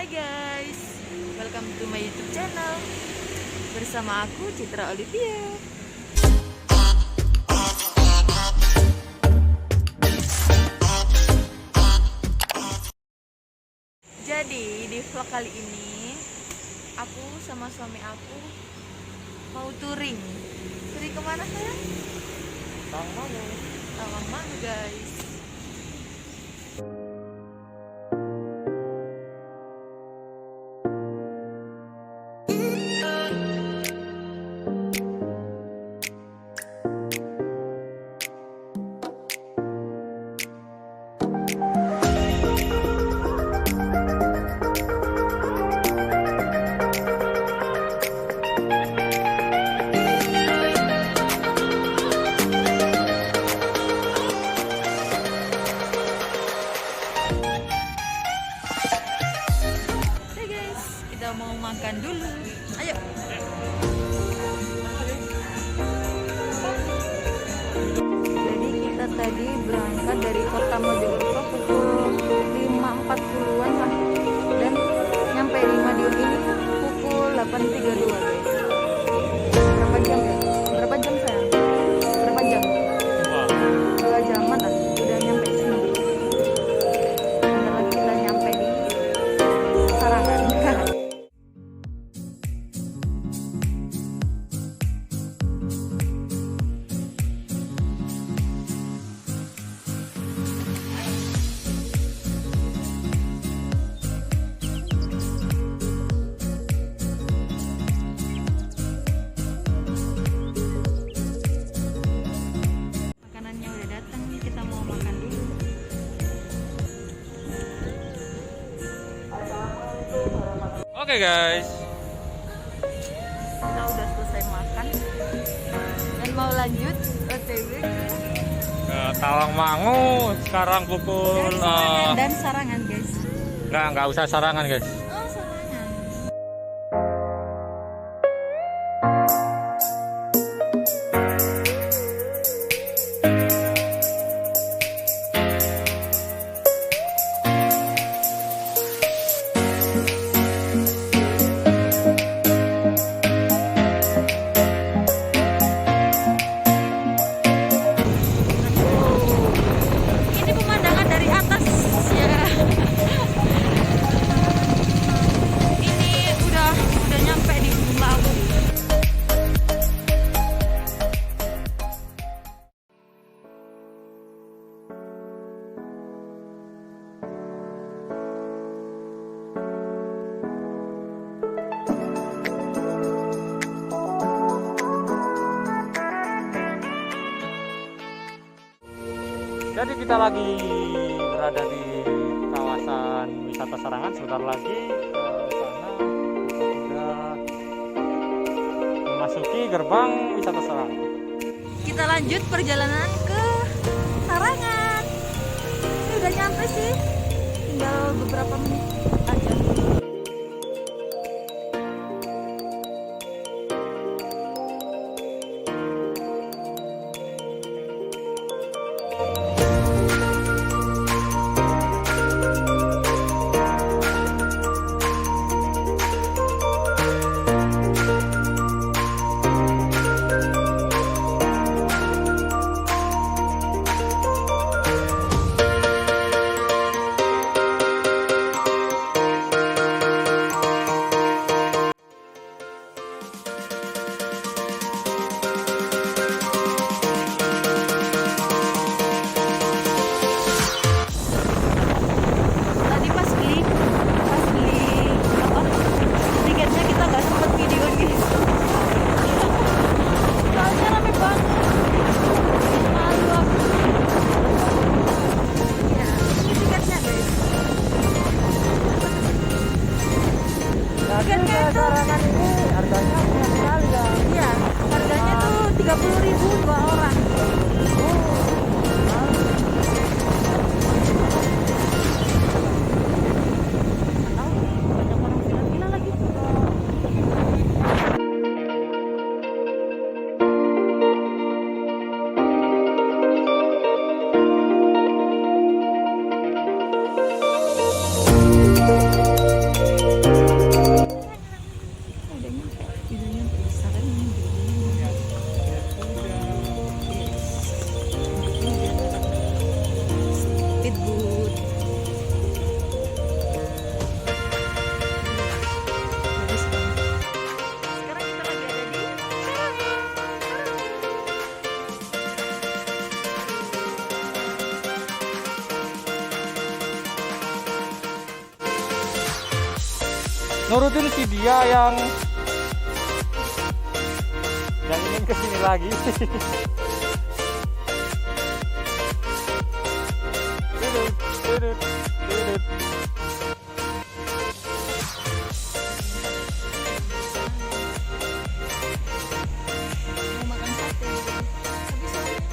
Hai guys, welcome to my YouTube channel. Bersama aku Citra Olivia. Jadi di vlog kali ini aku sama suami aku mau touring. Touring kemana sayang? Tawangmangu. Tawangmangu guys. Kita mau makan dulu. Ayo. Jadi kita tadi berangkat dari Pertama pukul 5.40-an lah. Dan nyampe di Madiun ini pukul 8.32 guys. Berapa jam ya? Berapa jam sayang? Berapa jam? 2 jaman lah. Udah nyampe sini. Bentar lagi kita nyampe di Sarangan. Makanannya udah datang, kita mau makan dulu. Oke guys, Kita udah selesai makan dan mau lanjut OTW ke Tawangmangu. Sekarang pukul dan Sarangan guys. nggak usah Sarangan guys. Oh, Sarangan. Ini pemandangan dari atas ya. Ini udah nyampe di ujung laut. Jadi kita lagi berada di kawasan wisata Sarangan. Sebentar lagi ke sana kita sudah memasuki gerbang wisata Sarangan. Kita lanjut perjalanan ke Sarangan. Ini udah nyampe sih, tinggal beberapa menit aja. Tadi pas beli apa tiketnya kita nggak sempet video guys. Soalnya rame banget. Malu aku. Ya, ini tiketnya guys. Tiketnya itu Sarangan ini harganya murah sekali ya. iya, harganya tuh 30.000 dua orang. Banyak orang gila-gila lagi. nurutin si dia yang ingin kesini lagi. Dudut, dudut, dudut. Mau makan sate, tapi ngegame,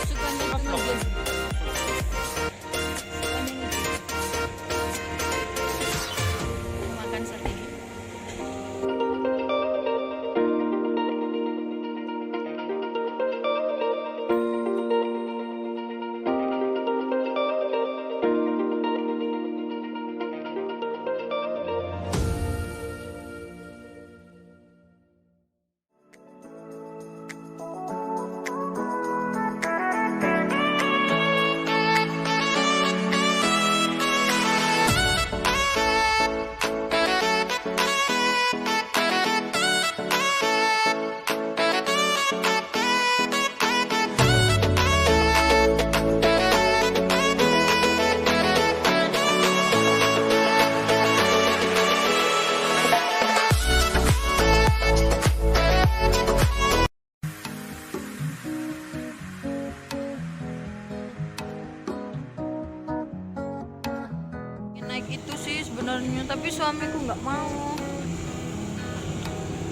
sukanya itu ngegame. Mau makan sate. Naik itu sih sebenarnya, tapi suamiku nggak mau,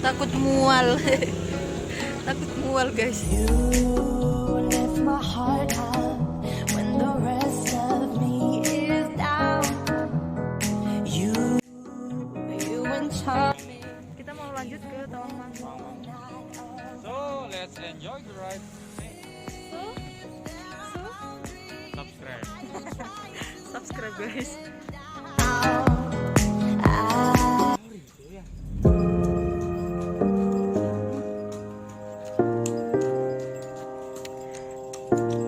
takut mual. Takut mual guys. You lift my heart up when the rest of me is down. You enchant me. Kita mau lanjut ke Tawangmangu. So let's enjoy the ride. Subscribe. Subscribe guys.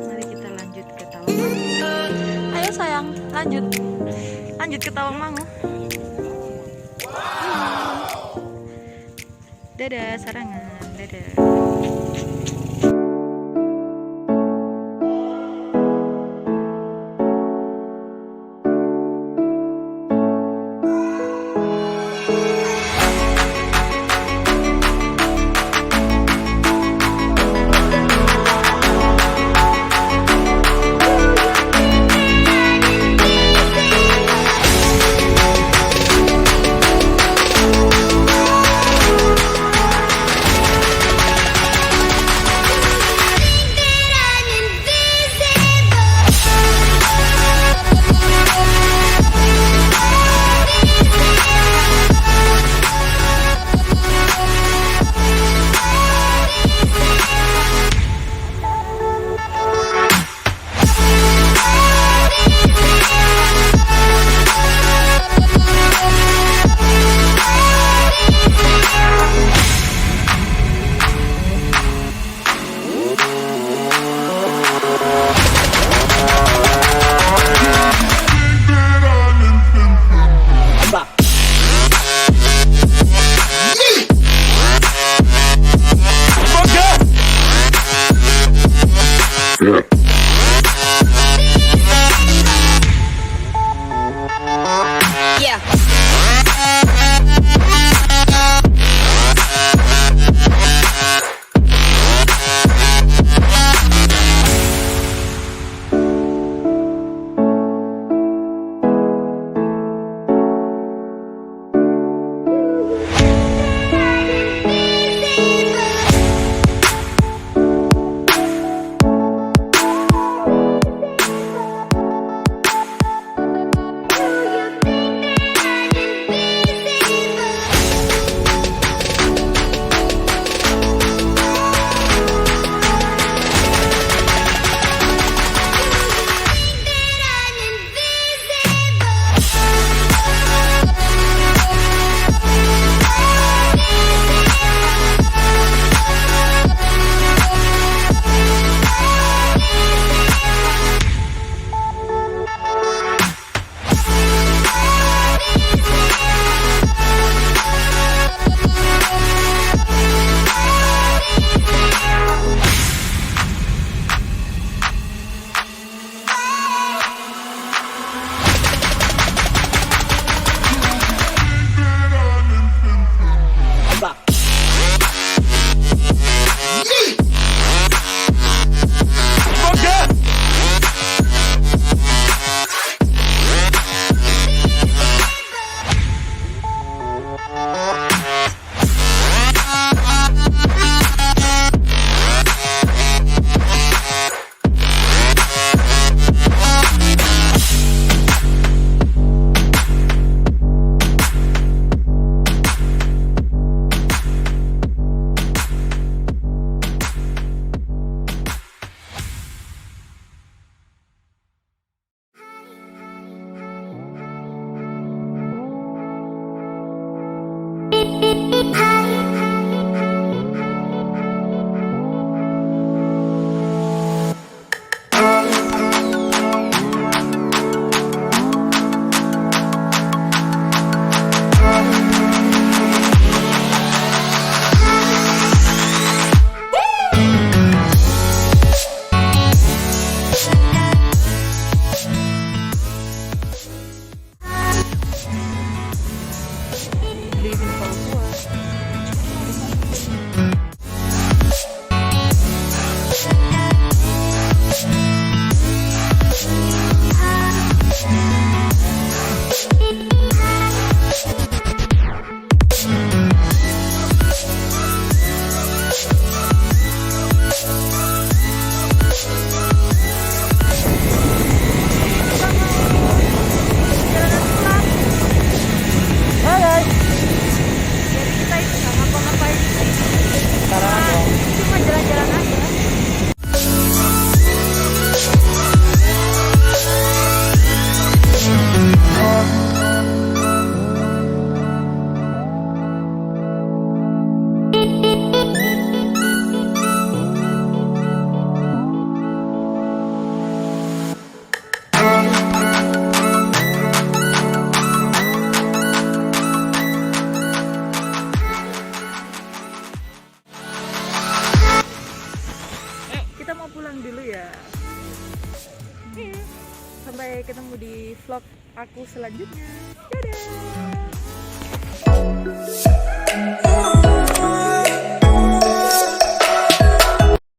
Mari kita lanjut ke Tawangmangu. Ayo sayang, lanjut ke Tawangmangu. Dadah sarangan, dadah. aku selanjutnya. Dadah.